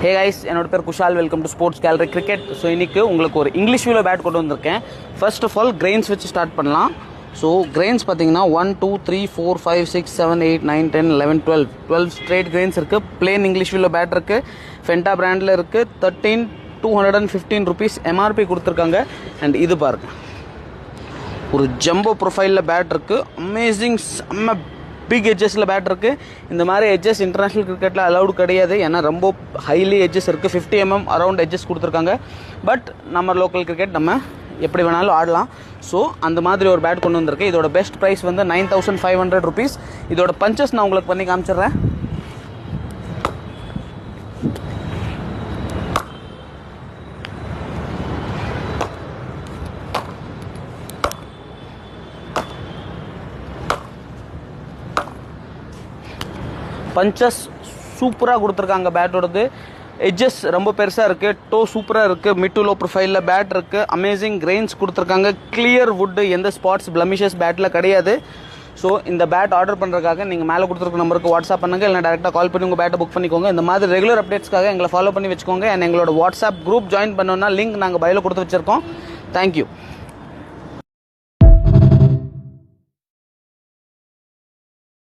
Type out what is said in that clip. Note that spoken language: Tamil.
ஹே கைஸ், என்னோட பேர் Kushal. Welcome to sports gallery cricket. So இன்றைக்கி உங்களுக்கு ஒரு இங்கிலீஷ் வியூவில் பேட் கொண்டு வந்திருக்கேன். ஃபர்ஸ்ட் ஆஃப் ஆல் கிரெயின்ஸ் வச்சு ஸ்டார்ட் பண்ணலாம். ஸோ கிரெயின்ஸ் பார்த்தீங்கன்னா 1 2 3 4 5 6 7 8 9 10 11 12 ஸ்ட்ரெயிட் கிரெயின்ஸ் இருக்குது. பிளேன் இங்கிலீஷ் வியூவில் பேட் இருக்குது. ஃபென்டா பிராண்டில் இருக்குது. 13,215 rupees எம்ஆர்பி கொடுத்துருக்காங்க. அண்ட் இது பாருங்கள், ஒரு ஜம்போ ப்ரொஃபைலில் பேட் இருக்குது. அமேசிங், செம்ம பிக் எட்ஜஸில் பேட் இருக்குது. இந்த மாதிரி எட்ஜஸ் இன்டர்நேஷ்னல் கிரிக்கெட்டில் அலௌடு கிடையாது. ஏன்னா ரொம்ப ஹைலி எட்ஜஸ் இருக்குது. 50 mm அரௌண்ட் எட்ஜஸ் கொடுத்துருக்காங்க. பட் நம்ம லோக்கல் கிரிக்கெட் நம்ம எப்படி வேணாலும் ஆடலாம். ஸோ அந்த மாதிரி ஒரு பேட் கொண்டு வந்திருக்கு. இதோட பெஸ்ட் ப்ரைஸ் வந்து 9,500 rupees. இதோட பஞ்சஸ் நான் உங்களுக்கு பண்ணி காமிச்சிடுறேன். பஞ்சஸ் சூப்பராக கொடுத்துருக்காங்க. பேட்டோடது எட்ஜஸ் ரொம்ப பெருசாக இருக்குது. டோ சூப்பராக இருக்குது. மிட் டு லோ ப்ரொஃபைலில் பேட் இருக்குது. அமேசிங் கிரெயின்ஸ் கொடுத்துருக்காங்க. கிளியர் வுட்டு, எந்த ஸ்பாட்ஸ் பிளமிஷஸ் பேட்டில் கிடையாது. ஸோ இந்த பேட் ஆர்டர் பண்ணுறதுக்காக நீங்கள் மேலே கொடுத்துருக்க நம்பருக்கு வாட்ஸ்அப் பண்ணுங்கள், இல்லை டேரெக்டாக கால் பண்ணி உங்கள் பேட்டை புக் பண்ணிக்கோங்க. இந்த மாதிரி ரெகுலர் அப்டேட்ஸ்க்காக எங்களை ஃபாலோ பண்ணி வச்சுக்கோங்க. அண்ட் எங்களோட வாட்ஸ்அப் குரூப் ஜாயின் பண்ணோன்னா லிங்க் நாங்கள் பயோவில் கொடுத்து வச்சுருக்கோம். தேங்க்யூ.